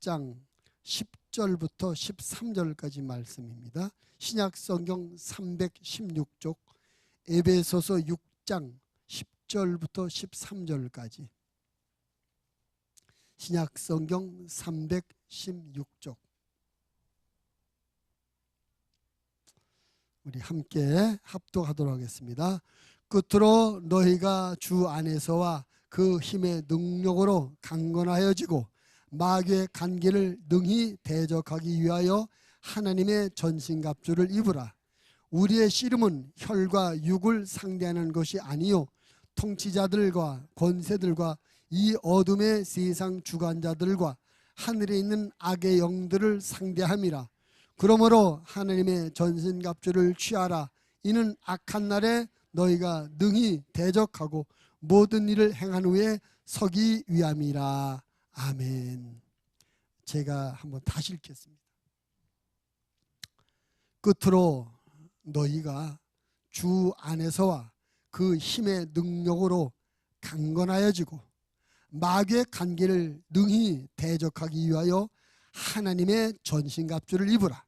6장 10절부터 13절까지 말씀입니다. 신약성경 316쪽 에베소서 6장 10절부터 13절까지 신약성경 316쪽 우리 함께 합독하도록 하겠습니다. 끝으로 너희가 주 안에서와 그 힘의 능력으로 강건하여지고 마귀의 간계를 능히 대적하기 위하여 하나님의 전신갑주를 입으라. 우리의 씨름은 혈과 육을 상대하는 것이 아니요 통치자들과 권세들과 이 어둠의 세상 주관자들과 하늘에 있는 악의 영들을 상대함이라. 그러므로 하나님의 전신갑주를 취하라. 이는 악한 날에 너희가 능히 대적하고 모든 일을 행한 후에 서기 위함이라. 아멘. 제가 한번 다시 읽겠습니다. 끝으로 너희가 주 안에서와 그 힘의 능력으로 강건하여지고 마귀의 간계를 능히 대적하기 위하여 하나님의 전신갑주를 입으라.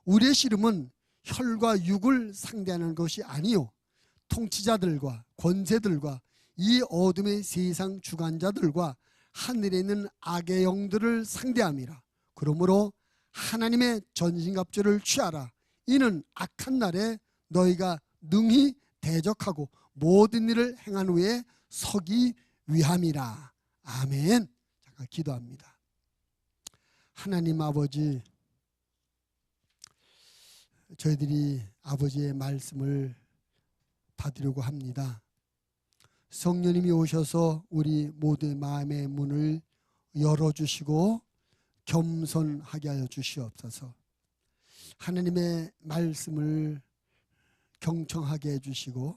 우리의 씨름은 혈과 육을 상대하는 것이 아니요 통치자들과 권세들과 이 어둠의 세상 주관자들과 하늘에 있는 악의 영들을 상대함이라. 그러므로 하나님의 전신갑주를 취하라. 이는 악한 날에 너희가 능히 대적하고 모든 일을 행한 후에 서기 위함이라. 아멘. 잠깐 기도합니다. 하나님 아버지, 저희들이 아버지의 말씀을 받으려고 합니다. 성령님이 오셔서 우리 모두의 마음의 문을 열어주시고 겸손하게 하여 주시옵소서. 하나님의 말씀을 경청하게 해주시고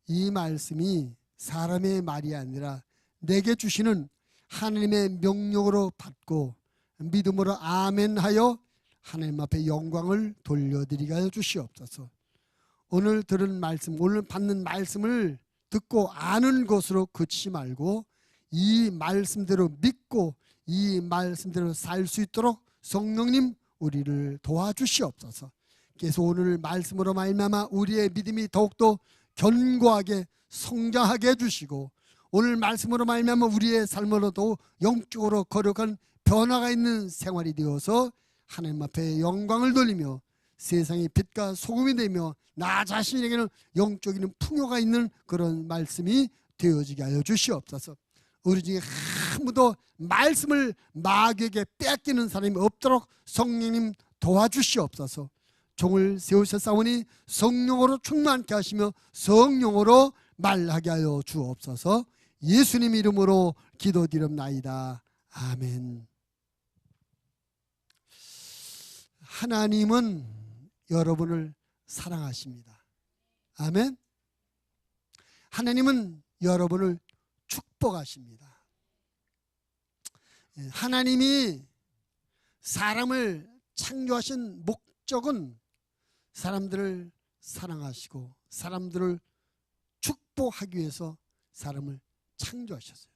이 말씀이 사람의 말이 아니라 내게 주시는 하나님의 명령으로 받고 믿음으로 아멘하여 하나님 앞에 영광을 돌려드리게 하여 주시옵소서. 오늘 들은 말씀, 오늘 받는 말씀을 듣고 아는 것으로 그치지 말고 이 말씀대로 믿고 이 말씀대로 살 수 있도록 성령님 우리를 도와주시옵소서. 그래서 오늘 말씀으로 말미암아 우리의 믿음이 더욱더 견고하게 성장하게 해주시고 오늘 말씀으로 말미암아 우리의 삶으로도 영적으로 거룩한 변화가 있는 생활이 되어서 하나님 앞에 영광을 돌리며 세상의 빛과 소금이 되며 나 자신에게는 영적인 풍요가 있는 그런 말씀이 되어지게 하여 주시옵소서. 우리 중에 아무도 말씀을 마귀에게 뺏기는 사람이 없도록 성령님 도와주시옵소서. 종을 세우셨사오니 성령으로 충만케 하시며 성령으로 말하게 하여 주옵소서. 예수님 이름으로 기도드립나이다. 아멘. 하나님은 여러분을 사랑하십니다. 아멘. 하나님은 여러분을 축복하십니다. 하나님이 사람을 창조하신 목적은 사람들을 사랑하시고 사람들을 축복하기 위해서 사람을 창조하셨어요.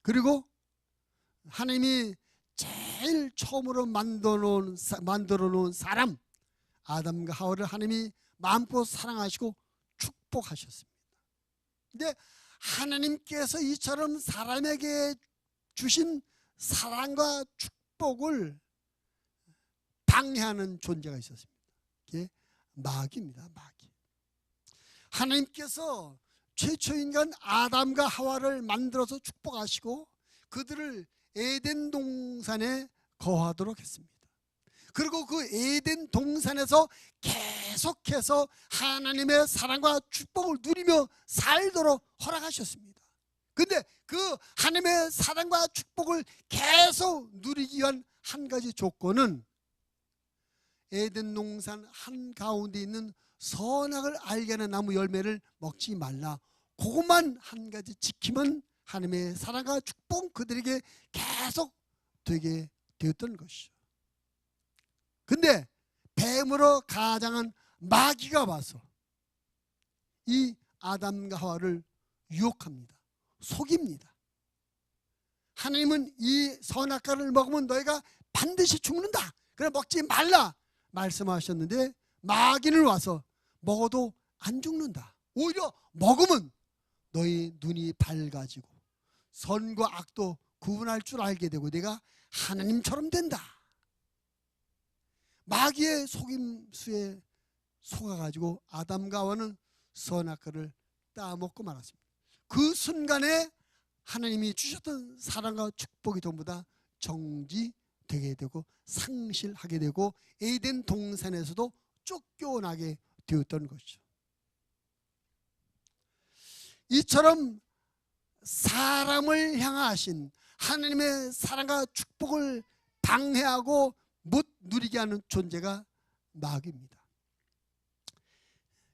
그리고 하나님이 제일 처음으로 만들어 놓은 사람 아담과 하와를 하나님이 마음껏 사랑하시고 축복하셨습니다. 근데 하나님께서 이처럼 사람에게 주신 사랑과 축복을 방해하는 존재가 있었습니다. 그게 마귀입니다. 마귀. 하나님께서 최초 인간 아담과 하와를 만들어서 축복하시고 그들을 에덴 동산에 거하도록 했습니다. 그리고 그 에덴 동산에서 계속해서 하나님의 사랑과 축복을 누리며 살도록 허락하셨습니다. 근데 그 하나님의 사랑과 축복을 계속 누리기 위한 한 가지 조건은 에덴 동산 한가운데 있는 선악을 알게 하는 나무 열매를 먹지 말라. 그것만 한 가지 지키면 하나님의 사랑과 축복 그들에게 계속 되게 되었던 것이죠. 근데 뱀으로 가장한 마귀가 와서 이 아담과 하와를 유혹합니다. 속입니다. 하나님은 이 선악과를 먹으면 너희가 반드시 죽는다, 그래 먹지 말라 말씀하셨는데 마귀는 와서 먹어도 안 죽는다. 오히려 먹으면 너희 눈이 밝아지고 선과 악도 구분할 줄 알게 되고 내가 하나님처럼 된다. 마귀의 속임수에 속아가지고 아담과 하와는 선악과를 따먹고 말았습니다. 그 순간에 하나님이 주셨던 사랑과 축복이 전부 다 정지되게 되고 상실하게 되고 에덴 동산에서도 쫓겨나게 되었던 것이죠. 이처럼 사람을 향하신 하나님의 사랑과 축복을 방해하고 못 누리게 하는 존재가 마귀입니다.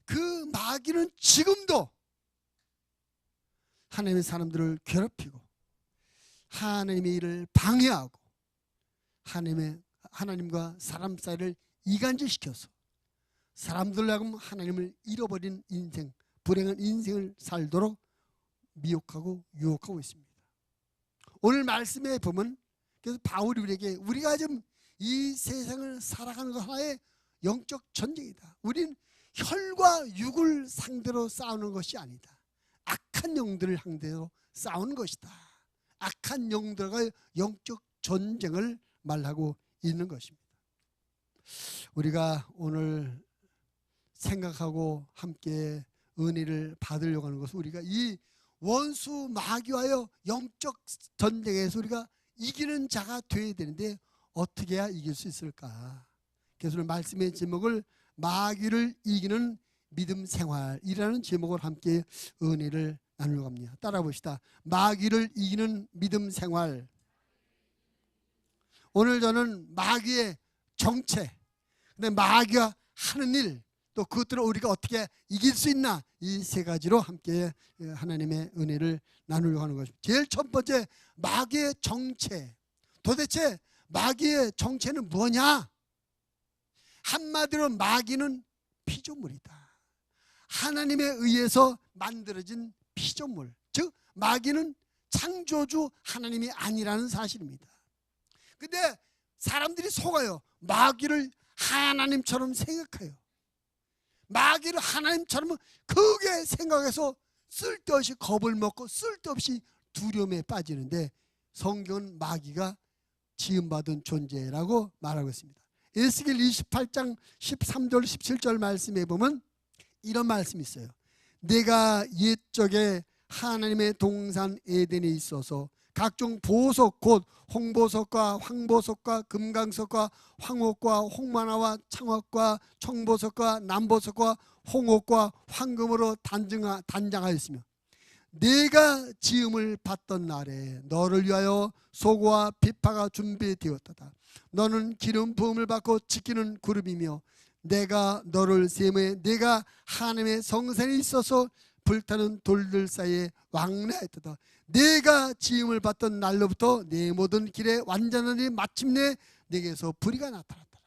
그 마귀는 지금도 하나님의 사람들을 괴롭히고 하나님의 일을 방해하고 하나님과 사람 사이를 이간질시켜서 사람들로 하여금 하나님을 잃어버린 인생, 불행한 인생을 살도록 미혹하고 유혹하고 있습니다. 오늘 말씀에 보면 그래서 바울이 우리가 지금 이 세상을 살아가는 것 하나의 영적 전쟁이다. 우린 혈과 육을 상대로 싸우는 것이 아니다. 악한 영들을 상대로 싸우는 것이다. 악한 영들과의 영적 전쟁을 말하고 있는 것입니다. 우리가 오늘 생각하고 함께 은혜를 받으려고 하는 것은 우리가 이 원수 마귀와의 영적 전쟁에서 우리가 이기는 자가 되어야 되는데 어떻게 해야 이길 수 있을까? 그래서 오늘 말씀의 제목을 마귀를 이기는 믿음 생활이라는 제목을 함께 은혜를 나누려고 합니다. 따라 봅시다. 마귀를 이기는 믿음 생활. 오늘 저는 마귀의 정체, 근데 마귀가 하는 일, 또 그것들을 우리가 어떻게 이길 수 있나, 이 세 가지로 함께 하나님의 은혜를 나누려고 하는 것입니다. 제일 첫 번째, 마귀의 정체. 도대체 마귀의 정체는 뭐냐? 한마디로 마귀는 피조물이다. 하나님에 의해서 만들어진 피조물, 즉 마귀는 창조주 하나님이 아니라는 사실입니다. 근데 사람들이 속아요. 마귀를 하나님처럼 생각해요. 마귀를 하나님처럼 크게 생각해서 쓸데없이 겁을 먹고 쓸데없이 두려움에 빠지는데 성경은 마귀가 지음받은 존재라고 말하고 있습니다. 에스겔 28장 13절 17절 말씀에 보면 이런 말씀이 있어요. 내가 옛적에 하나님의 동산 에덴에 있어서 각종 보석 곧 홍보석과 황보석과 금강석과 황옥과 홍만화와 창옥과 청보석과 남보석과 홍옥과 황금으로 단장하였으며 내가 지음을 받던 날에 너를 위하여 소고와 비파가 준비되었다. 너는 기름 부음을 받고 지키는 그룹이며 내가 너를 세무에 내가 하나님의 성산에 있어서 불타는 돌들 사이에 왕래하였다. 내가 지음을 받던 날로부터 내 모든 길에 완전하니 마침내 내게서 불의가 나타났더라.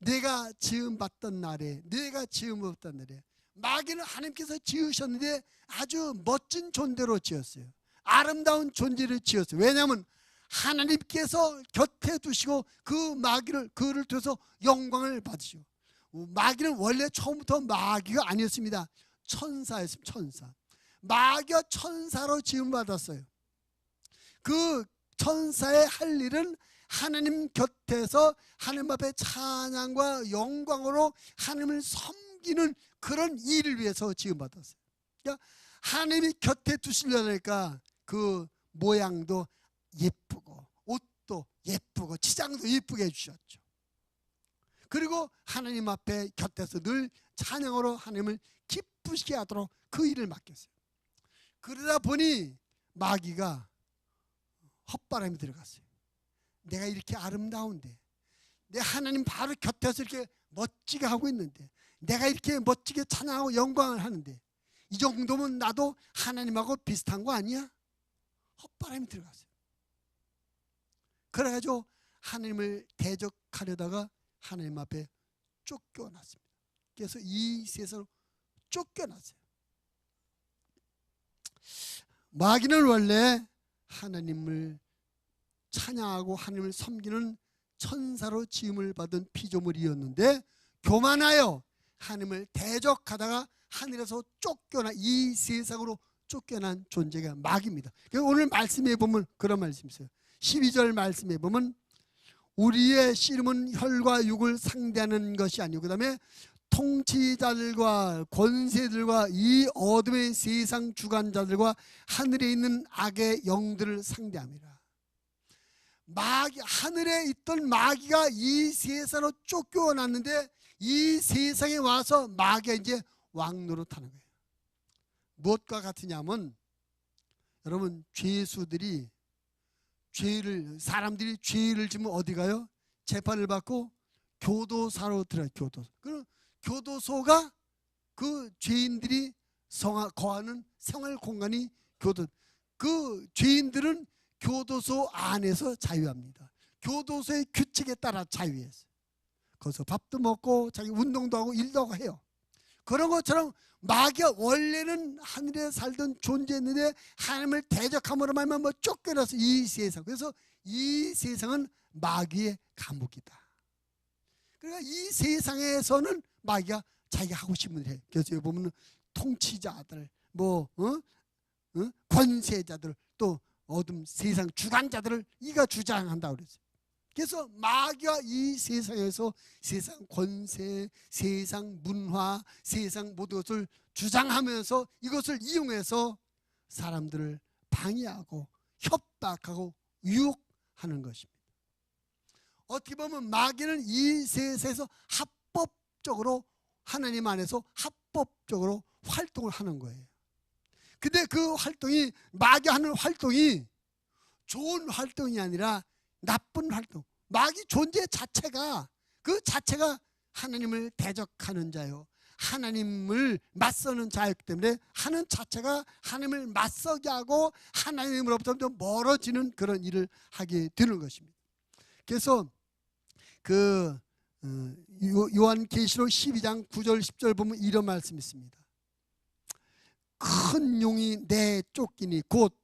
내가 지음 받던 날에, 내가 지음을 받던 날에 마귀는 하나님께서 지으셨는데 아주 멋진 존재로 지었어요. 아름다운 존재를 지었어요. 왜냐하면 하나님께서 곁에 두시고 그 마귀를 그를 통해서 영광을 받으시고, 마귀는 원래 처음부터 마귀가 아니었습니다. 천사였습니다. 천사. 마귀가 천사로 지음받았어요. 그 천사의 할 일은 하나님 곁에서 하나님 앞에 찬양과 영광으로 하나님을 섬기는 그런 일을 위해서 지음받았어요. 그러니까 하나님이 곁에 두시려니까 그 모양도 예쁘고 옷도 예쁘고 치장도 예쁘게 해주셨죠. 그리고 하나님 앞에 곁에서 늘 찬양으로 하나님을 기쁘시게 하도록 그 일을 맡겼어요. 그러다 보니 마귀가 헛바람이 들어갔어요. 내가 이렇게 아름다운데, 내 하나님 바로 곁에서 이렇게 멋지게 하고 있는데, 내가 이렇게 멋지게 찬양하고 영광을 하는데 이 정도면 나도 하나님하고 비슷한 거 아니야? 헛바람이 들어갔어요. 그래가지고 하나님을 대적하려다가 하나님 앞에 쫓겨났습니다. 그래서 이 세상으로 쫓겨났어요. 마귀는 원래 하나님을 찬양하고 하나님을 섬기는 천사로 지음을 받은 피조물이었는데 교만하여 하나님을 대적하다가 하늘에서 쫓겨나 이 세상으로 쫓겨난 존재가 마귀입니다. 오늘 말씀에 보면 그런 말씀이 있어요. 12절 말씀에 보면 우리의 씨름은 혈과 육을 상대하는 것이 아니고 그 다음에 통치자들과 권세들과 이 어둠의 세상 주관자들과 하늘에 있는 악의 영들을 상대합니다. 마귀, 하늘에 있던 마귀가 이 세상으로 쫓겨났는데 이 세상에 와서 마귀가 이제 왕노릇하는 거예요. 무엇과 같으냐면 여러분 죄수들이 사람들이 죄를 지면 어디 가요? 재판을 받고 교도소로 들어가요. 교도소. 교도소가 그 죄인들이 거하는 생활 공간이 그 죄인들은 교도소 안에서 자유합니다. 교도소의 규칙에 따라 자유했어요. 거기서 밥도 먹고 자기 운동도 하고 일도 하고 해요. 그런 것처럼 마귀가 원래는 하늘에 살던 존재였는데 하나님을 대적함으로 말미암아 쫓겨나서 이 세상, 그래서 이 세상은 마귀의 감옥이다. 그러니까 이 세상에서는 마귀가 자기가 하고 싶은 일 해. 그래서 여기 보면 통치자들, 권세자들, 또 어둠 세상 주관자들을 이가 주장한다고 그랬어요. 그래서 마귀가 이 세상에서 세상 권세, 세상 문화, 세상 모든 것을 주장하면서 이것을 이용해서 사람들을 방해하고 협박하고 유혹하는 것입니다. 어떻게 보면 마귀는 이 세상에서 합법적으로 하나님 안에서 합법적으로 활동을 하는 거예요. 근데 그 활동이 마귀 하는 활동이 좋은 활동이 아니라 나쁜 활동. 마귀 존재 자체가 그 자체가 하나님을 대적하는 자요, 하나님을 맞서는 자였기 때문에 하는 자체가 하나님을 맞서게 하고 하나님으로부터 멀어지는 그런 일을 하게 되는 것입니다. 그래서 그 요한계시록 12장 9절 10절 보면 이런 말씀이 있습니다. 큰 용이 내 쫓기니 곧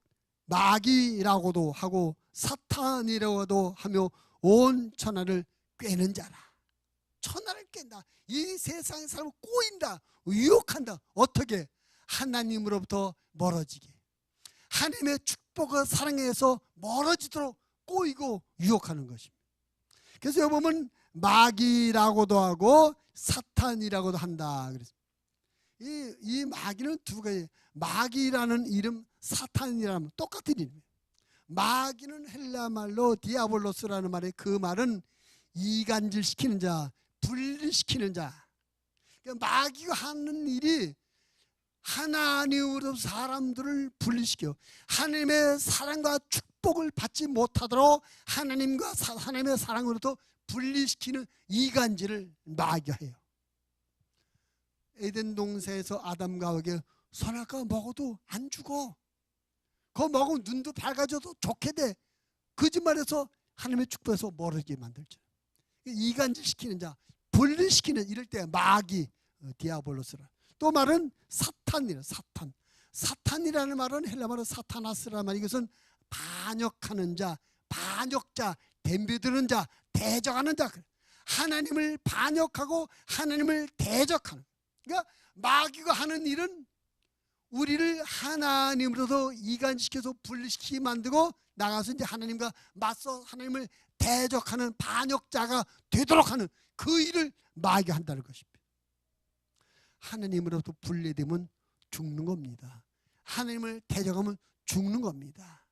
마귀라고도 하고 사탄이라고도 하며 온 천하를 꿰는 자라. 천하를 깬다. 이 세상의 사람을 꼬인다, 유혹한다. 어떻게? 하나님으로부터 멀어지게, 하나님의 축복과 사랑에서 멀어지도록 꼬이고 유혹하는 것입니다. 그래서 여기 보면 마귀라고도 하고 사탄이라고도 한다. 그래서 이 마귀는 두 가지. 마귀라는 이름, 사탄이라는 똑같은 이름이에요. 마귀는 헬라 말로 디아볼로스라는 말에 그 말은 이간질시키는 자, 분리시키는 자. 그러니까 마귀가 하는 일이 하나님으로 사람들을 분리시켜 하나님의 사랑과 축복을 받지 못하도록 하나님의 사랑으로부터 분리시키는 이간질을 마귀가 해요. 에덴 동산에서 아담과 하와에게 선악과 먹어도 안 죽어. 그거 먹으면 눈도 밝아져도 좋게 돼. 거짓말해서 하나님의 축복에서 멀어지게 만들죠. 이간질시키는 자, 분리시키는, 이럴 때 마귀, 디아볼로스라. 또 말은 사탄이라. 사탄이라는 말은 헬라 말은 사타나스라는 말. 이것은 반역하는 자, 반역자, 덤벼드는 자, 대적하는 자. 하나님을 반역하고 하나님을 대적하는. 그러니까 마귀가 하는 일은 우리를 하나님으로서 이간시켜서 분리시키게 만들고 나가서 이제 하나님과 맞서 하나님을 대적하는 반역자가 되도록 하는 그 일을 마귀가 한다는 것입니다. 하나님으로부터 분리되면 죽는 겁니다. 하나님을 대적하면 죽는 겁니다.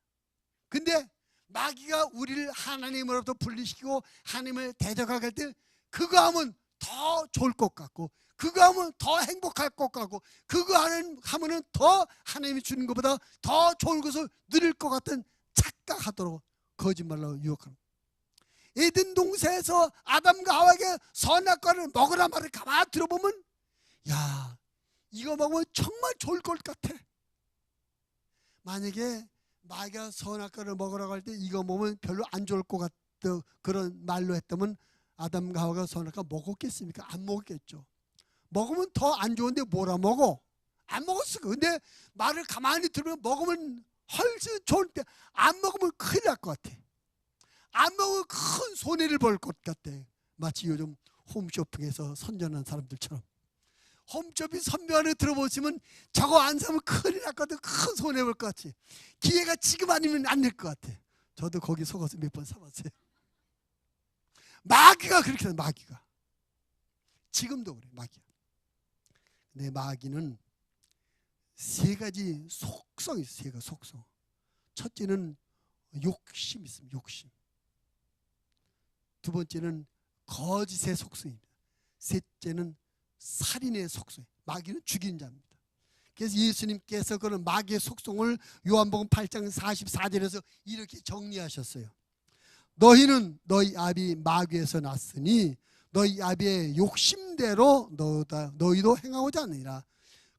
근데 마귀가 우리를 하나님으로부터 분리시키고 하나님을 대적하게 할 때 그거 하면 더 좋을 것 같고, 그거 하면 더 행복할 것 같고, 그거 하면은 더 하나님이 주는 것보다 더 좋은 것을 누릴 것 같은 착각하도록 거짓말로 유혹하는. 에덴 동산에서 아담과 하와에게 선악과를 먹으라 말을 가만히 들어보면, 야, 이거 먹으면 정말 좋을 것 같아. 만약에 마귀가 선악과를 먹으라고 할 때 이거 먹으면 별로 안 좋을 것 같다 그런 말로 했다면 아담과 하와가 선악과 먹었겠습니까? 안 먹었겠죠. 먹으면 더 안 좋은데 뭐라 먹어? 안 먹었을 거야. 근데 말을 가만히 들으면 먹으면 훨씬 좋은데 안 먹으면 큰일 날 것 같아. 안 먹으면 큰 손해를 볼 것 같아. 마치 요즘 홈쇼핑에서 선전한 사람들처럼. 홈쇼핑 선전에 들어보시면 저거 안 사면 큰일 날 것 같아. 큰 손해 볼 것 같지. 기회가 지금 아니면 안 될 것 같아. 저도 거기 속아서 몇 번 사봤어요. 마귀가 그렇게 해. 마귀가 지금도 그래. 마귀야. 근데 마귀는 세 가지 속성이 있어요. 세 가지 속성. 첫째는 욕심이 있습니다. 욕심. 두 번째는 거짓의 속성입니다. 셋째는 살인의 속성. 마귀는 죽이는 자입니다. 그래서 예수님께서 그런 마귀의 속성을 요한복음 8장 44절에서 이렇게 정리하셨어요. 너희는 너희 아비 마귀에서 났으니 너희 아비의 욕심대로 너희도 행하고자 하느니라.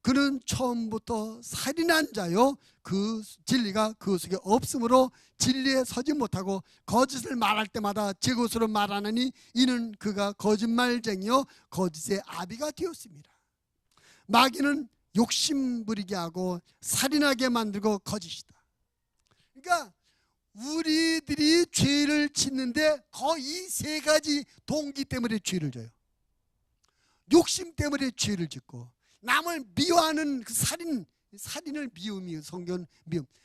그는 처음부터 살인한 자요 그 진리가 그 속에 없으므로 진리에 서지 못하고 거짓을 말할 때마다 제 것으로 말하느니 이는 그가 거짓말쟁이요 거짓의 아비가 되었습니다. 마귀는 욕심 부리게 하고 살인하게 만들고 거짓이다. 그러니까 우리들이 죄를 짓는데 거의 이 세 가지 동기 때문에 죄를 져요. 욕심 때문에 죄를 짓고, 남을 미워하는 그 살인을 미움이에요. 성경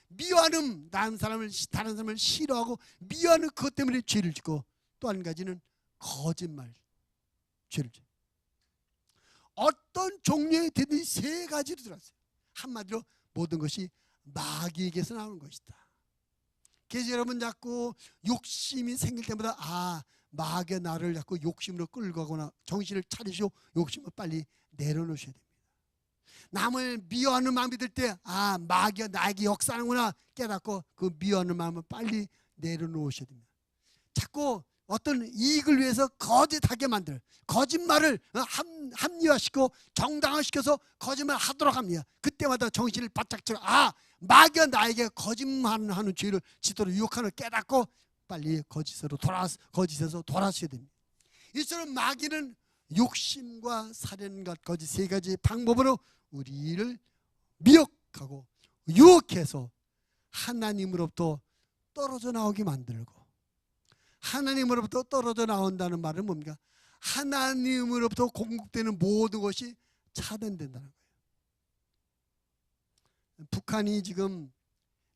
미워하는 다른 사람을 싫어하고 미워하는 그것 때문에 죄를 짓고, 또 한 가지는 거짓말 죄를 져요. 어떤 종류의 되든 세 가지로 들어왔어요. 한마디로 모든 것이 마귀에게서 나오는 것이다. 그래서 여러분 자꾸 욕심이 생길 때마다 마귀가 나를 자꾸 욕심으로 끌고 가거나 정신을 차리시고 욕심을 빨리 내려놓으셔야 됩니다. 남을 미워하는 마음이 들 때 마귀가 나에게 역사하는구나 깨닫고 그 미워하는 마음을 빨리 내려놓으셔야 됩니다. 자꾸 어떤 이익을 위해서 거짓하게 만들 거짓말을 합리화시키고 정당화시켜서 거짓말을 하도록 합니다. 그때마다 정신을 바짝 차려 마귀가 나에게 거짓말하는 죄를 짓도록 유혹하는 깨닫고 빨리 거짓에서 돌아서야 됩니다. 이처럼 마귀는 욕심과 살인과 거짓 세 가지 방법으로 우리를 미혹하고 유혹해서 하나님으로부터 떨어져 나오게 만들고, 하나님으로부터 떨어져 나온다는 말은 뭡니까? 하나님으로부터 공급되는 모든 것이 차단된다는 거예요. 북한이 지금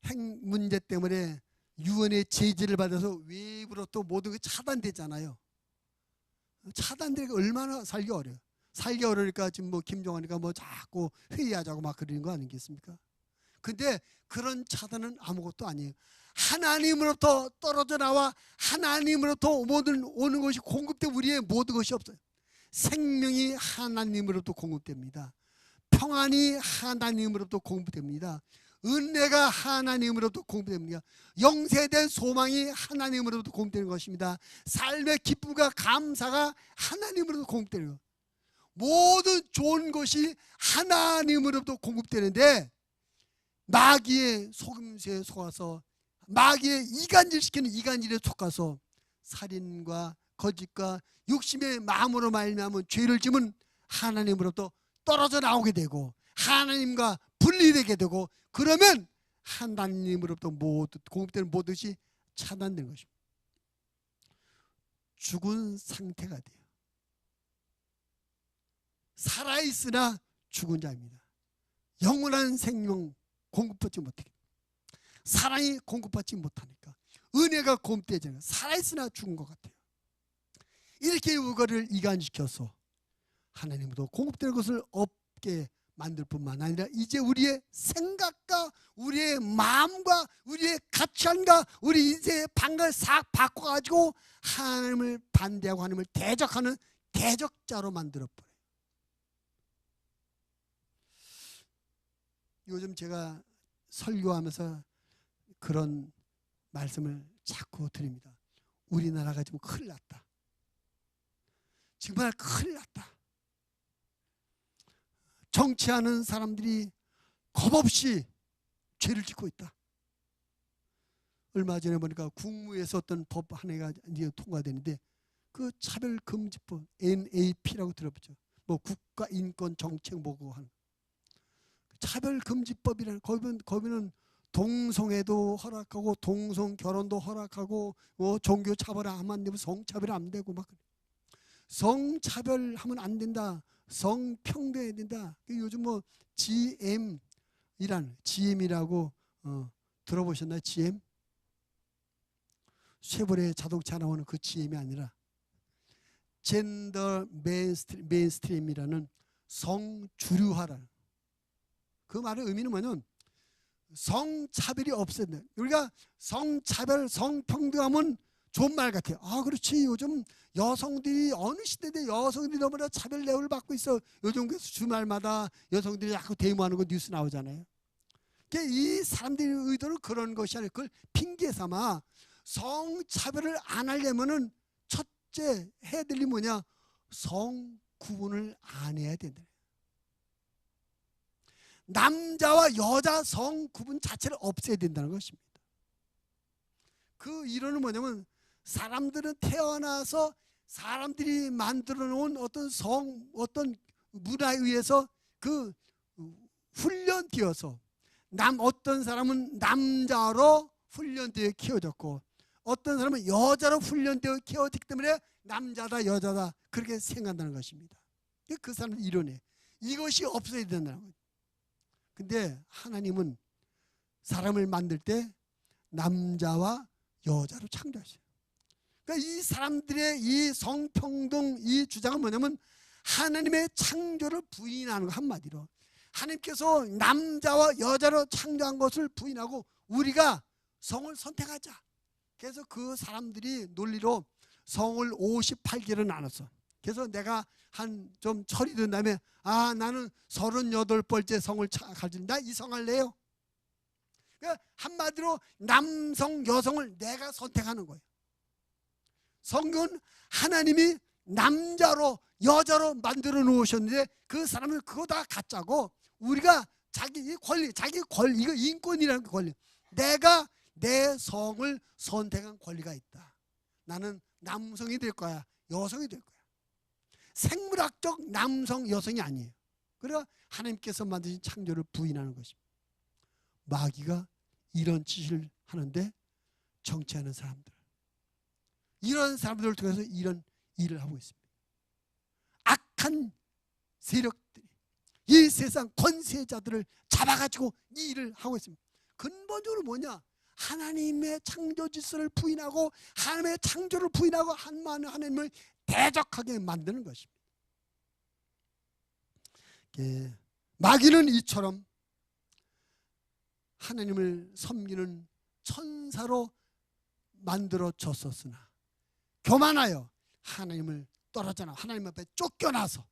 핵 문제 때문에 유엔의 제재를 받아서 외부로부터 모든 게 차단되잖아요. 차단되니까 얼마나 살기 어려워요. 살기 어려우니까 지금 김정은이가 자꾸 회의하자고 막 그러는 거 아니겠습니까? 근데 그런 차단은 아무것도 아니에요. 하나님으로부터 떨어져 나와 하나님으로부터 모든 오는 것이 공급되고 우리의 모든 것이 없어요. 생명이 하나님으로부터 공급됩니다. 평안이 하나님으로부터 공급됩니다. 은혜가 하나님으로부터 공급됩니다. 영세된 소망이 하나님으로부터 공급되는 것입니다. 삶의 기쁨과 감사가 하나님으로부터 공급되는 것. 모든 좋은 것이 하나님으로부터 공급되는데 마귀의 속임수에 속아서 마귀의 이간질시키는 이간질에 속아서 살인과 거짓과 욕심의 마음으로 말미암은 죄를 지면 하나님으로부터 떨어져 나오게 되고 하나님과 분리되게 되고, 그러면 하나님으로부터 공급되는 모든 것이 차단되는 것입니다. 죽은 상태가 돼요. 살아있으나 죽은 자입니다. 영원한 생명 공급받지 못하게, 사랑이 공급받지 못하니까, 은혜가 공급되지 않아요. 살아있으나 죽은 것 같아요. 이렇게 우리를 이간시켜서 하나님으로부터 공급되는 것을 없게 만들 뿐만 아니라 이제 우리의 생각과 우리의 마음과 우리의 가치관과 우리 인생의 방향을 싹 바꿔가지고 하나님을 반대하고 하나님을 대적하는 대적자로 만들어버려요. 요즘 제가 설교하면서 그런 말씀을 자꾸 드립니다. 우리나라가 지금 큰일 났다. 정말 큰일 났다. 정치하는 사람들이 겁없이 죄를 짓고 있다. 얼마 전에 보니까 국무에서 어떤 법 하나가 이제 통과되는데 그 차별금지법 NAP라고 들어보죠. 국가인권정책 하는 차별금지법이라는 거기는 동성애도 허락하고 동성 결혼도 허락하고 종교 차별하면 안 되고 성차별 안 되고 막 성차별하면 안 된다. 성평등해야 된다. 요즘 GM이라고 들어보셨나요? GM? 쉐보레 자동차 나오는 그 GM이 아니라 젠더 메인스트림이라는 성주류화라는 그 말의 의미는 뭐냐면 성차별이 없어야 된다. 우리가 성차별, 성평등하면 좋은 말 같아요. 아, 그렇지. 요즘 여성들이 어느 시대대 여성들이 너무나 차별 대우를 받고 있어. 요즘 주말마다 여성들이 자꾸 데모하는 거 뉴스 나오잖아요. 이 사람들의 의도는 그런 것이 아니라 그걸 핑계 삼아 성차별을 안 하려면은 첫째 해야 될 일이 뭐냐? 성 구분을 안 해야 된다. 남자와 여자 성 구분 자체를 없애야 된다는 것입니다. 그 이론은 뭐냐면 사람들은 태어나서 사람들이 만들어 놓은 어떤 문화에 의해서 그 훈련되어서 어떤 사람은 남자로 훈련되어 키워졌고 어떤 사람은 여자로 훈련되어 키워졌기 때문에 남자다 여자다 그렇게 생각한다는 것입니다. 그 사람은 이론에 이것이 없어야 된다는 거예요. 근데 하나님은 사람을 만들 때 남자와 여자로 창조하셔요. 그러니까 이 사람들의 이 성평등 이 주장은 뭐냐면 하나님의 창조를 부인하는 거. 한마디로 하나님께서 남자와 여자로 창조한 것을 부인하고 우리가 성을 선택하자. 그래서 그 사람들이 논리로 성을 58개로 나눴어. 그래서 내가 한 좀 철이 든 다음에 나는 38번째 성을 가진다. 이 성 할래요. 그러니까 한마디로 남성 여성을 내가 선택하는 거예요. 성경은 하나님이 남자로 여자로 만들어 놓으셨는데 그 사람은 그거 다 가짜고 우리가 자기 권리 이거 인권이라는 권리. 내가 내 성을 선택한 권리가 있다. 나는 남성이 될 거야. 여성이 될 거야. 생물학적 남성 여성이 아니에요. 그래서 하나님께서 만드신 창조를 부인하는 것입니다. 마귀가 이런 짓을 하는데 정치하는 사람들, 이런 사람들을 통해서 이런 일을 하고 있습니다. 악한 세력들이 이 세상 권세자들을 잡아가지고 이 일을 하고 있습니다. 근본적으로 뭐냐? 하나님의 창조 질서를 부인하고 하나님의 창조를 부인하고 하나님을 대적하게 만드는 것입니다. 마귀는 이처럼 하나님을 섬기는 천사로 만들어졌었으나 교만하여 하나님을 떨어져나 하나님 앞에 쫓겨나서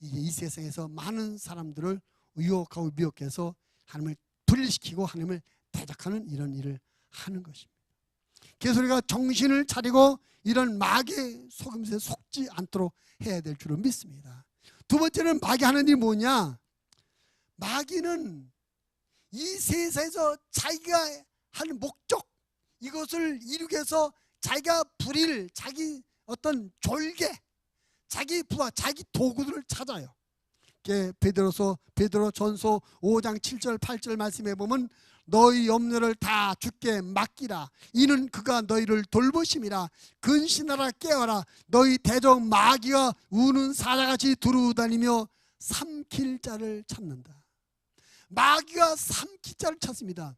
이제 이 세상에서 많은 사람들을 유혹하고 미혹해서 하나님을 분리시키고 하나님을 대적하는 이런 일을 하는 것입니다. 그래서 우리가 정신을 차리고 이런 마귀의 속임수에 속지 않도록 해야 될 줄을 믿습니다. 두 번째는 마귀 하는 일이 뭐냐? 마귀는 이 세상에서 자기가 하는 목적 이것을 이루기 위해서 자기가 부릴 자기 어떤 졸개 자기 부하 자기 도구들을 찾아요. 베드로전서 5장 7절 8절 말씀해 보면 너희 염려를 다 주께 맡기라. 이는 그가 너희를 돌보심이라. 근신하라 깨어라. 너희 대적 마귀가 우는 사자같이 두루다니며 삼킬 자를 찾는다. 마귀가 삼킬 자를 찾습니다.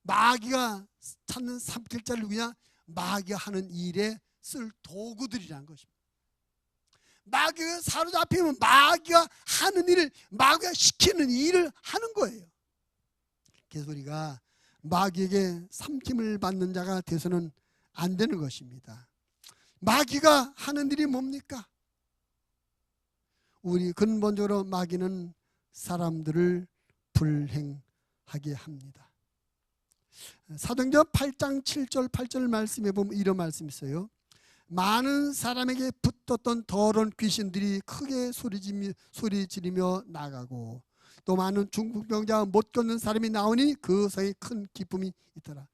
마귀가 찾는 삼킬 자를 누구냐? 마귀가 하는 일에 쓸 도구들이라는 것입니다. 마귀가 사로잡히면 마귀가 하는 일을 마귀가 시키는 일을 하는 거예요. 그래서 우리가 마귀에게 삼킴을 받는 자가 돼서는 안 되는 것입니다. 마귀가 하는 일이 뭡니까? 우리 근본적으로 마귀는 사람들을 불행하게 합니다. 사도행전 8장 7절 8절 말씀에 보면 이런 말씀이 있어요. 많은 사람에게 붙었던 더러운 귀신들이 크게 소리 지르며 나가고 또 많은 중풍병자와 못 걷는 사람이 나오니 그 사이에 큰 기쁨이 있더라.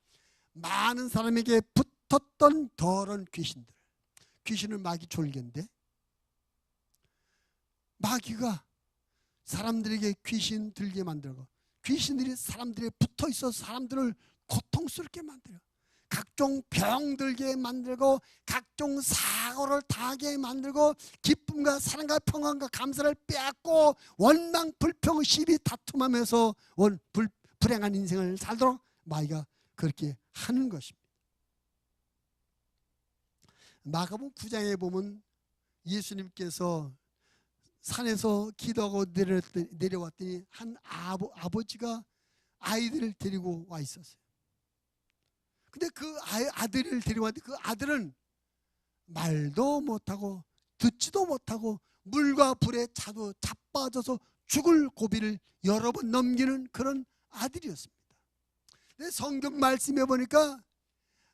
많은 사람에게 붙었던 더러운 귀신들. 귀신은 마귀 졸개인데 마귀가 사람들에게 귀신 들게 만들고 귀신들이 사람들에 붙어 있어서 사람들을 고통스럽게 만들어요. 각종 병 들게 만들고 각종 사고를 당하게 만들고 기쁨과 사랑과 평안과 감사를 빼앗고 원망, 불평, 시비, 다툼하면서 불행한 인생을 살도록 마귀가 그렇게 하는 것입니다. 마가복음 9장에 보면 예수님께서 산에서 기도하고 내려왔더니 한 아버지가 아이들을 데리고 와 있었어요. 근데 그 아들을 데려왔는데 그 아들은 말도 못하고 듣지도 못하고 물과 불에 자빠져서 죽을 고비를 여러 번 넘기는 그런 아들이었습니다. 근데 성경 말씀해 보니까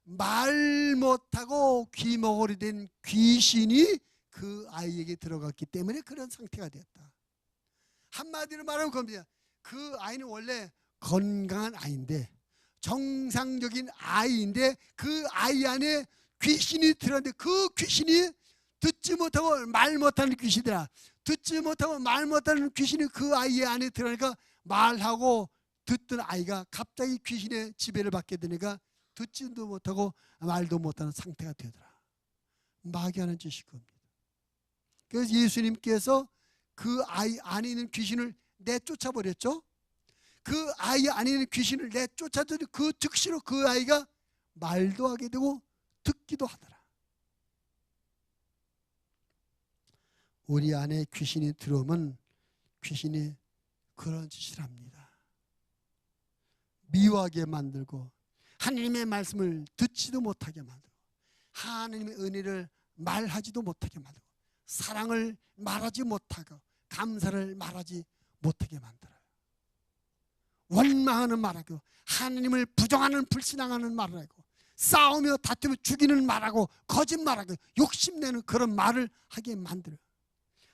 말 못하고 귀머거리 된 귀신이 그 아이에게 들어갔기 때문에 그런 상태가 되었다. 한마디로 말하면 겁니다. 그 아이는 원래 건강한 아이인데 정상적인 아이인데 그 아이 안에 귀신이 들어왔는데 그 귀신이 듣지 못하고 말 못하는 귀신이라 듣지 못하고 말 못하는 귀신이 그 아이 안에 들어가니까 말하고 듣던 아이가 갑자기 귀신의 지배를 받게 되니까 듣지도 못하고 말도 못하는 상태가 되더라. 마귀하는 짓일 겁니다. 그래서 예수님께서 그 아이 안에 있는 귀신을 내쫓아 버렸죠. 그 아이 안에 있는 귀신을 내쫓았더니 그 즉시로 그 아이가 말도 하게 되고 듣기도 하더라. 우리 안에 귀신이 들어오면 귀신이 그런 짓을 합니다. 미워하게 만들고 하나님의 말씀을 듣지도 못하게 만들고 하나님의 은혜를 말하지도 못하게 만들고 사랑을 말하지 못하고 감사를 말하지 못하게 만들어요. 원망하는 말하고 하나님을 부정하는 불신앙하는 말을 하고 싸우며 다투며 죽이는 말하고 거짓말하고 욕심내는 그런 말을 하게 만들어요.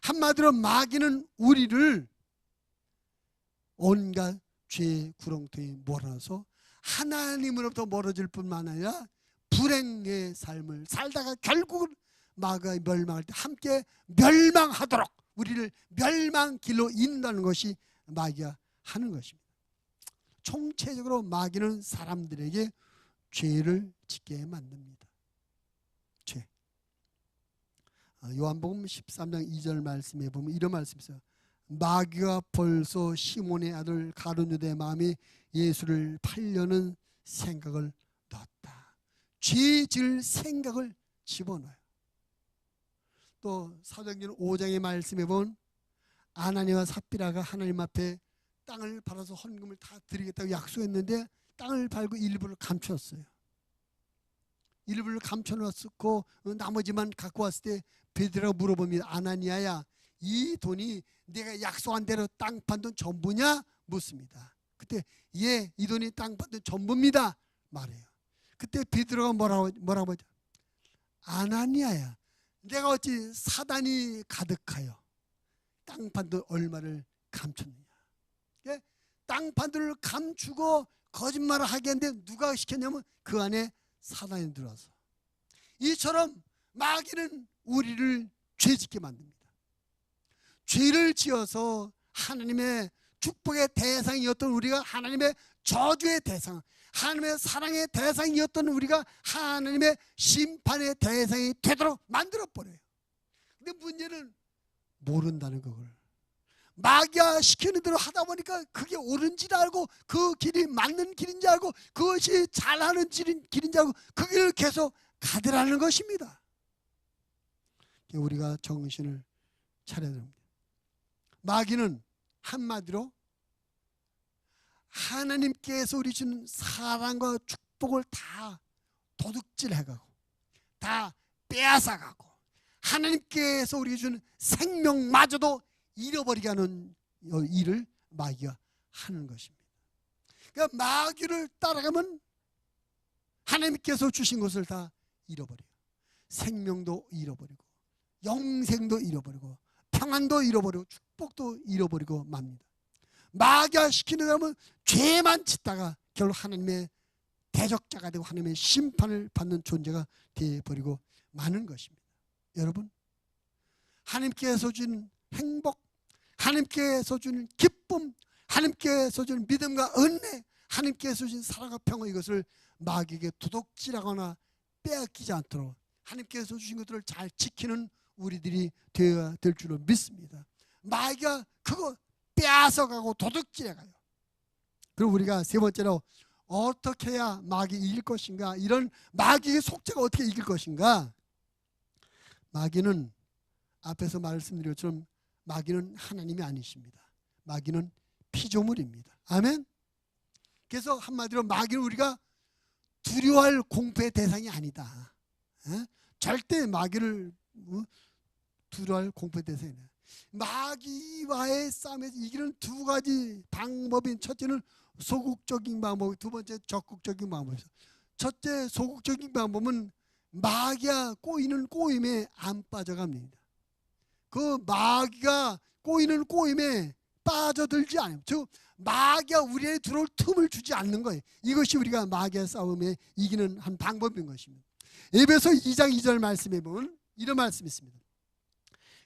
한마디로 마귀는 우리를 온갖 죄의 구렁텅이에 몰아서 하나님으로부터 멀어질 뿐만 아니라 불행의 삶을 살다가 결국은 마귀가 멸망할 때 함께 멸망하도록 우리를 멸망길로 인도하는 것이 마귀가 하는 것입니다. 총체적으로 마귀는 사람들에게 죄를 짓게 만듭니다. 죄. 요한복음 13장 2절 말씀에 보면 이런 말씀이 있어요. 마귀가 벌써 시몬의 아들 가룟유다의 마음에 예수를 팔려는 생각을 넣었다. 죄 지을 생각을 집어넣어요. 또 사도행전 5장의 말씀에 보면 아나니와 삽비라가 하나님 앞에 땅을 팔아서 헌금을 다 드리겠다고 약속했는데 땅을 팔고 일부를 감췄어요. 일부를 감춰놨고 나머지만 갖고 왔을 때 베드로가 물어봅니다. 아나니아야, 이 돈이 내가 약속한 대로 땅 판 돈 전부냐? 묻습니다. 그때 예, 이 돈이 땅 판 돈 전부입니다 말해요. 그때 베드로가 뭐라고 하죠? 아나니아야, 내가 어찌 사단이 가득하여 땅 판 돈 얼마를 감췄느냐? 예? 땅 판 돈을 감추고 거짓말을 하게 했는데 누가 시켰냐면 그 안에 사단이 들어와서. 이처럼 마귀는 우리를 죄짓게 만듭니다. 죄를 지어서 하나님의 축복의 대상이었던 우리가 하나님의 저주의 대상, 하나님의 사랑의 대상이었던 우리가 하나님의 심판의 대상이 되도록 만들어버려요. 근데 문제는 모른다는 그걸. 마귀가 시키는 대로 하다 보니까 그게 옳은지를 알고 그 길이 맞는 길인 줄 알고 그것이 잘하는 길인 줄 알고 그 길을 계속 가더라는 것입니다. 우리가 정신을 차려야 됩니다. 마귀는 한마디로 하나님께서 우리 주는 사랑과 축복을 다 도둑질해가고 다 빼앗아가고 하나님께서 우리에게 주는 생명마저도 잃어버리게 하는 일을 마귀가 하는 것입니다. 그러니까 마귀를 따라가면 하나님께서 주신 것을 다 잃어버려요. 생명도 잃어버리고 영생도 잃어버리고 평안도 잃어버리고 축복도 잃어버리고 맙니다. 마귀가 시키는 사람은 죄만 짓다가 결국 하나님의 대적자가 되고 하나님의 심판을 받는 존재가 되어버리고 마는 것입니다. 여러분, 하나님께서 준 행복, 하나님께서 주는 기쁨, 하나님께서 주신 믿음과 은혜, 하나님께서 주신 사랑과 평화, 이것을 마귀에게 도둑질하거나 빼앗기지 않도록 하나님께서 주신 것들을 잘 지키는 우리들이 되어야 될 줄로 믿습니다. 마귀가 그거 빼앗아가고 도둑질해가요. 그리고 우리가 세 번째로 어떻게 해야 마귀 이길 것인가, 이런 마귀의 속죄가 어떻게 이길 것인가. 마귀는 앞에서 말씀드린 것처럼 마귀는 하나님이 아니십니다. 마귀는 피조물입니다. 아멘. 그래서 한마디로 마귀는 우리가 두려워할 공포의 대상이 아니다. 절대 마귀를 두려워할 공포의 대상이 아니다. 마귀와의 싸움에서 이기는 두 가지 방법인, 첫째는 소극적인 방법, 두 번째 적극적인 방법이죠. 첫째 소극적인 방법은 마귀가 꼬이는 꼬임에 안 빠져갑니다. 그 마귀가 꼬이는 꼬임에 빠져들지 않아요. 즉 마귀가 우리에게 들어올 틈을 주지 않는 거예요. 이것이 우리가 마귀의 싸움에 이기는 한 방법인 것입니다. 에베소 2장 2절 말씀에 보면 이런 말씀이 있습니다.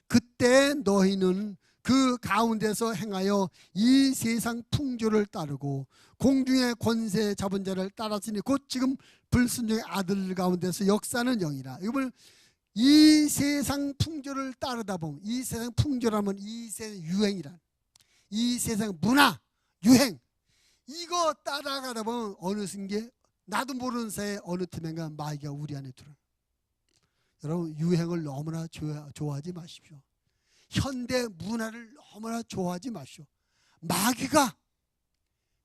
그때 너희는 그 가운데서 행하여 이 세상 풍조를 따르고 공중의 권세 잡은 자를 따랐으니 곧 지금 불순종의 아들 가운데서 역사는 영이라. 이걸 이 세상 풍조를 따르다 보면, 이 세상 풍조라면 이 세상 유행이란, 이 세상 문화 유행, 이거 따라가다 보면 어느 순간 나도 모르는 사이에 어느 틈엔가 마귀가 우리 안에 들어요. 여러분, 유행을 너무나 좋아하지 마십시오. 현대 문화를 너무나 좋아하지 마십시오. 마귀가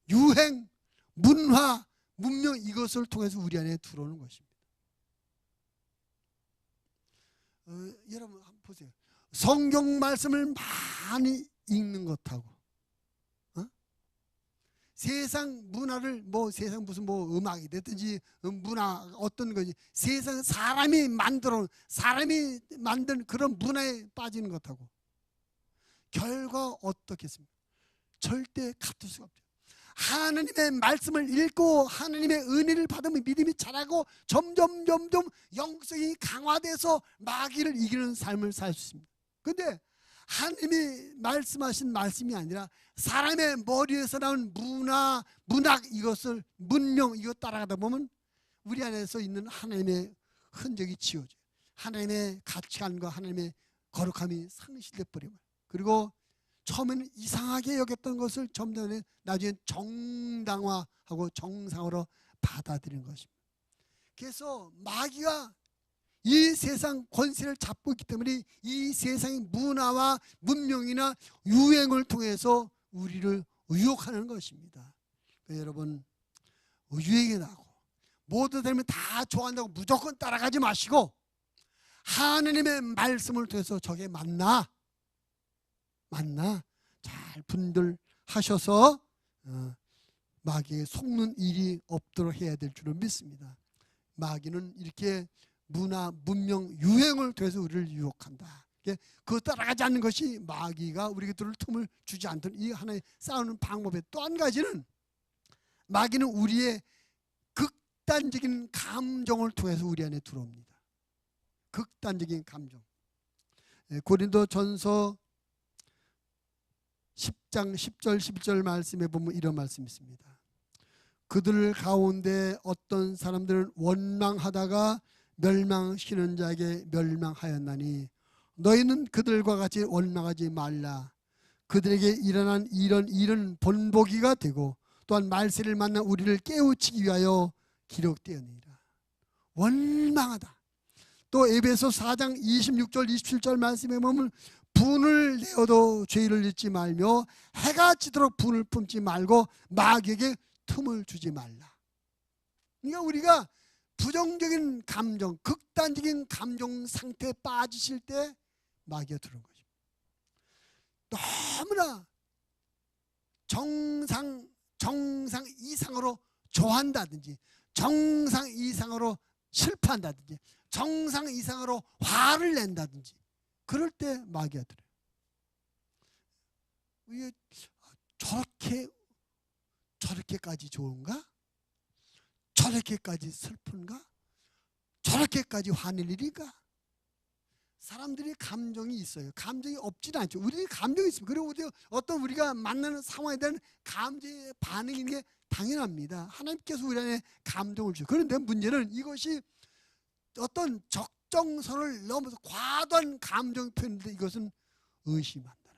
유행, 문화, 문명, 이것을 통해서 우리 안에 들어오는 것입니다. 여러분 한번 보세요. 성경 말씀을 많이 읽는 것하고 세상 문화를 세상 무슨 음악이 됐든지 문화 어떤 거지, 세상 사람이 만든 그런 문화에 빠지는 것하고 결과 어떻겠습니까? 절대 같을 수가 없죠. 하나님의 말씀을 읽고 하나님의 은혜를 받으면 믿음이 자라고 점점 영성이 강화돼서 마귀를 이기는 삶을 살 수 있습니다. 그런데 하나님이 말씀하신 말씀이 아니라 사람의 머리에서 나온 문학, 이것을 문명, 이거 따라가다 보면 우리 안에서 있는 하나님의 흔적이 지워져요. 하나님의 가치관과 하나님의 거룩함이 상실돼 버려요. 그리고 처음에는 이상하게 여겼던 것을 점점 나중에 정당화하고 정상으로 받아들이는 것입니다. 그래서 마귀가 이 세상 권세를 잡고 있기 때문에 이 세상의 문화와 문명이나 유행을 통해서 우리를 유혹하는 것입니다. 그러니까 여러분, 유행이 나고 모두 되면 다 좋아한다고 무조건 따라가지 마시고 하나님의 말씀을 통해서 저게 맞나 잘 분별하셔서 마귀에 속는 일이 없도록 해야 될 줄을 믿습니다. 마귀는 이렇게 문화, 문명, 유행을 통해서 우리를 유혹한다. 그거 따라가지 않는 것이 마귀가 우리에게 들을 틈을 주지 않던 이 하나의 싸우는 방법의 또 한 가지는, 마귀는 우리의 극단적인 감정을 통해서 우리 안에 들어옵니다. 극단적인 감정. 고린도전서 10장 10절 11절 말씀에 보면 이런 말씀이 있습니다. 그들 가운데 어떤 사람들은 원망하다가 멸망시키는 자에게 멸망하였나니 너희는 그들과 같이 원망하지 말라. 그들에게 일어난 이런 일은 본보기가 되고 또한 말세를 만나 우리를 깨우치기 위하여 기록되었느니라. 원망하다. 또 에베소 4장 26절 27절 말씀에 보면 분을 내어도 죄를 잊지 말며 해가 지도록 분을 품지 말고 마귀에게 틈을 주지 말라. 그러니까 우리가 부정적인 감정, 극단적인 감정 상태에 빠지실 때 마귀가 들어온 거죠. 너무나 정상 이상으로 좋아한다든지 정상 이상으로 실패한다든지 정상 이상으로 화를 낸다든지 그럴 때 마귀가 들어요. 이게 저렇게까지 좋은가? 저렇게까지 슬픈가? 저렇게까지 화낼 일인가? 사람들이 감정이 있어요. 감정이 없지는 않죠. 우리 감정이 있습니다. 그리고 우리가 만나는 상황에 대한 감정의 반응이 있는 게 당연합니다. 하나님께서 우리 안에 감정을 주죠. 그런데 문제는 이것이 어떤 적정선을 넘어서 과도한 감정 표현인데 이것은 의심한다는 거예요.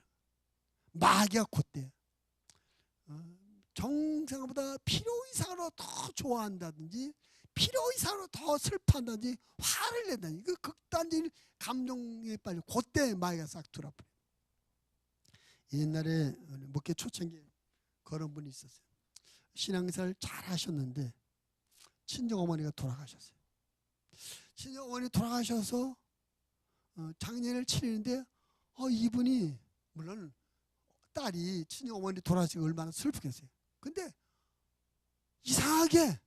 마귀가 곧대 정상보다 필요 이상으로 더 좋아한다든지 필요 이상으로 더 슬퍼한다든지 화를 낸다든지 그 극단적인 감정에 빨리 그때 마귀가 싹 들어버려요. 옛날에 목회 초창기에 그런 분이 있었어요. 신앙생활 잘 하셨는데 친정어머니가 돌아가셨어요. 친정어머니 돌아가셔서 장례를 치르는데 이분이 물론 딸이 친정어머니 돌아가시고 얼마나 슬프겠어요. 근데 이상하게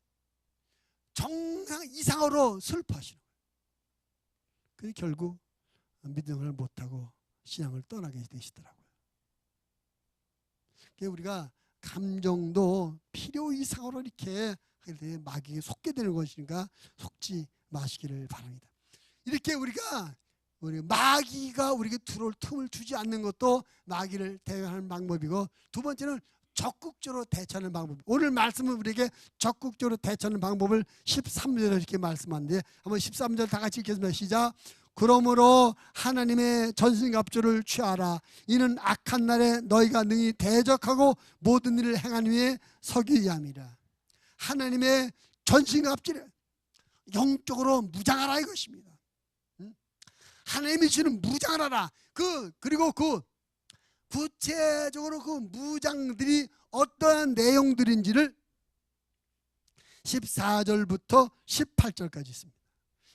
정상 이상으로 슬퍼하시는 거예요. 그래서 결국 믿음을 못하고 신앙을 떠나게 되시더라고요. 그러니까 우리가 감정도 필요 이상으로 이렇게 하게 되면 마귀에 속게 되는 것이니까 속지 마시기를 바랍니다. 이렇게 우리가 마귀가 우리에게 들어올 틈을 주지 않는 것도 마귀를 대응하는 방법이고, 두 번째는 적극적으로 대처하는 방법. 오늘 말씀은 우리에게 적극적으로 대처하는 방법을 13절에 이렇게 말씀하는데 한번 13절 다 같이 읽겠습니다. 시작. 그러므로 하나님의 전신갑주를 취하라. 이는 악한 날에 너희가 능히 대적하고 모든 일을 행한 위에 서기 위함이라. 하나님의 전신갑주를 영적으로 무장하라 이것입니다. 하나님이 주는 무장을 하라. 그리고 구체적으로 그 무장들이 어떠한 내용들인지를 14절부터 18절까지 있습니다.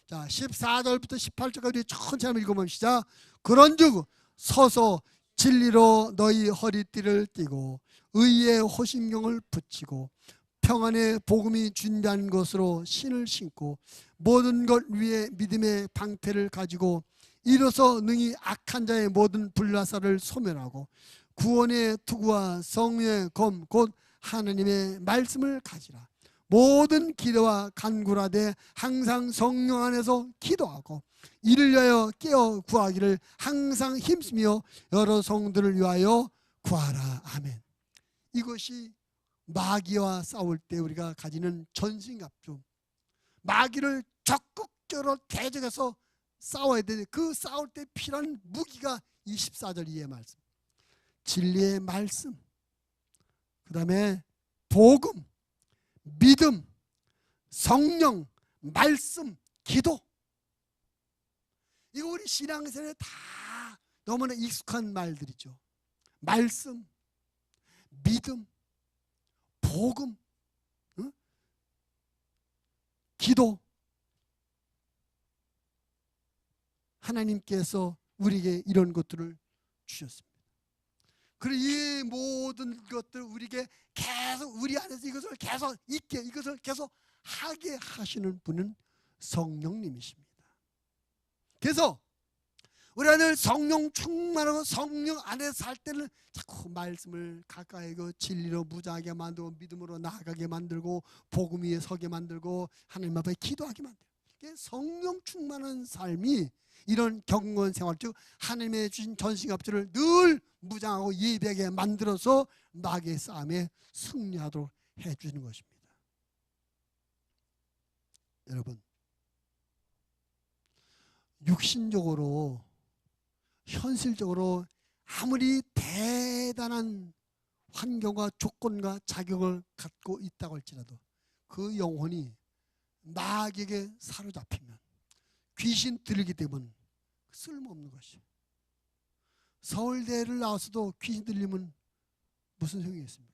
자, 14절부터 18절까지 천천히 한번 읽어봅시다. 그런즉 서서 진리로 너희 허리띠를 띠고 의의 호심경을 붙이고 평안의 복음이 준비한 것으로 신을 신고 모든 것 위에 믿음의 방패를 가지고 이로써 능히 악한 자의 모든 불나사를 소멸하고 구원의 투구와 성령의 검 곧 하나님의 말씀을 가지라. 모든 기도와 간구라되 항상 성령 안에서 기도하고 이를 위하여 깨어 구하기를 항상 힘쓰며 여러 성들을 위하여 구하라. 아멘. 이것이 마귀와 싸울 때 우리가 가지는 전신갑주. 마귀를 적극적으로 대적해서 싸워야 되는데 그 싸울 때 필요한 무기가 24절 이하의 말씀, 진리의 말씀, 그 다음에 복음, 믿음, 성령, 말씀, 기도. 이거 우리 신앙생활에 다 너무나 익숙한 말들이죠. 말씀, 믿음, 복음, 기도. 하나님께서 우리에게 이런 것들을 주셨습니다. 그리고 이 모든 것들 우리에게 계속 우리 안에서 이것을 계속 있게, 이것을 계속 하게 하시는 분은 성령님이십니다. 그래서 우리 안에 성령 충만하고 성령 안에 살 때는 자꾸 말씀을 가까이 진리로 무장하게 만들고 믿음으로 나아가게 만들고 복음 위에 서게 만들고 하나님 앞에 기도하게 만들고, 성령 충만한 삶이 이런 경건 생활, 즉 하나님의 주신 전신갑주를 늘 무장하고 예비하게 만들어서 마귀의 싸움에 승리하도록 해주는 것입니다. 여러분, 육신적으로 현실적으로 아무리 대단한 환경과 조건과 자격을 갖고 있다고 할지라도 그 영혼이 마귀에게 사로잡히면, 귀신 들리게 되면 쓸모없는 것이에요. 서울대를 나와서도 귀신 들리면 무슨 소용이 있습니까?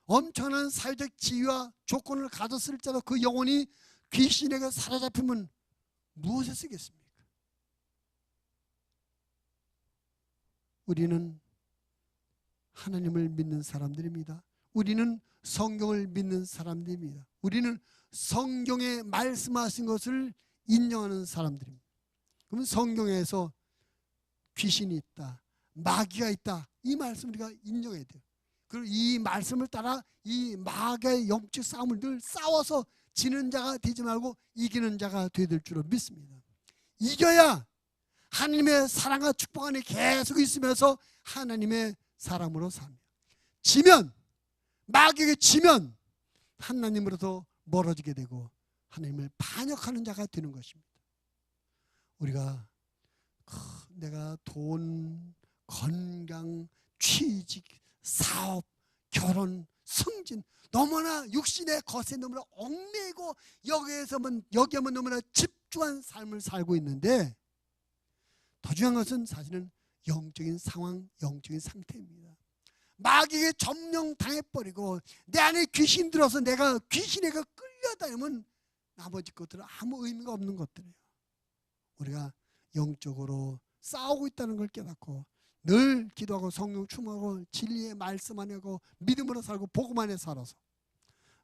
엄청난 사회적 지위와 조건을 가졌을지라도 그 영혼이 귀신에게 사로잡히면 무엇에 쓰겠습니까? 우리는 하나님을 믿는 사람들입니다. 우리는 성경을 믿는 사람들입니다. 우리는 성경에 말씀하신 것을 인정하는 사람들입니다. 그러면 성경에서 귀신이 있다, 마귀가 있다, 이 말씀 우리가 인정해야 돼요. 그리고 이 말씀을 따라 이 마귀의 영적 싸움을 늘 싸워서 지는 자가 되지 말고 이기는 자가 되야 될 줄로 믿습니다. 이겨야 하나님의 사랑과 축복 안에 계속 있으면서 하나님의 사람으로 살며, 지면, 마귀에게 지면 하나님으로부터 멀어지게 되고 하나님을 반역하는 자가 되는 것입니다. 우리가 내가 돈, 건강, 취직, 사업, 결혼, 승진, 너무나 육신의 것에 너무나 얽매이고 여기에만 너무나 집중한 삶을 살고 있는데, 더 중요한 것은 사실은 영적인 상황, 영적인 상태입니다. 마귀에게 점령당해버리고 내 안에 귀신 들어서 내가 귀신에게 끌려다니면 나머지 것들은 아무 의미가 없는 것들이에요. 우리가 영적으로 싸우고 있다는 걸 깨닫고 늘 기도하고 성령 충만하고 진리의 말씀 안에 하고 믿음으로 살고 복음 안에 살아서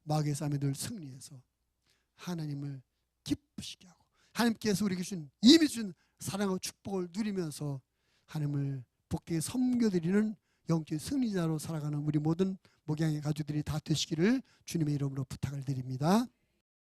마귀의 싸움에 늘 승리해서 하나님을 기쁘시게 하고 하나님께서 우리에게 주신, 이미 주신 사랑과 축복을 누리면서 하나님을 복되게 섬겨드리는 영적인 승리자로 살아가는 우리 모든 목양의 가족들이 다 되시기를 주님의 이름으로 부탁을 드립니다.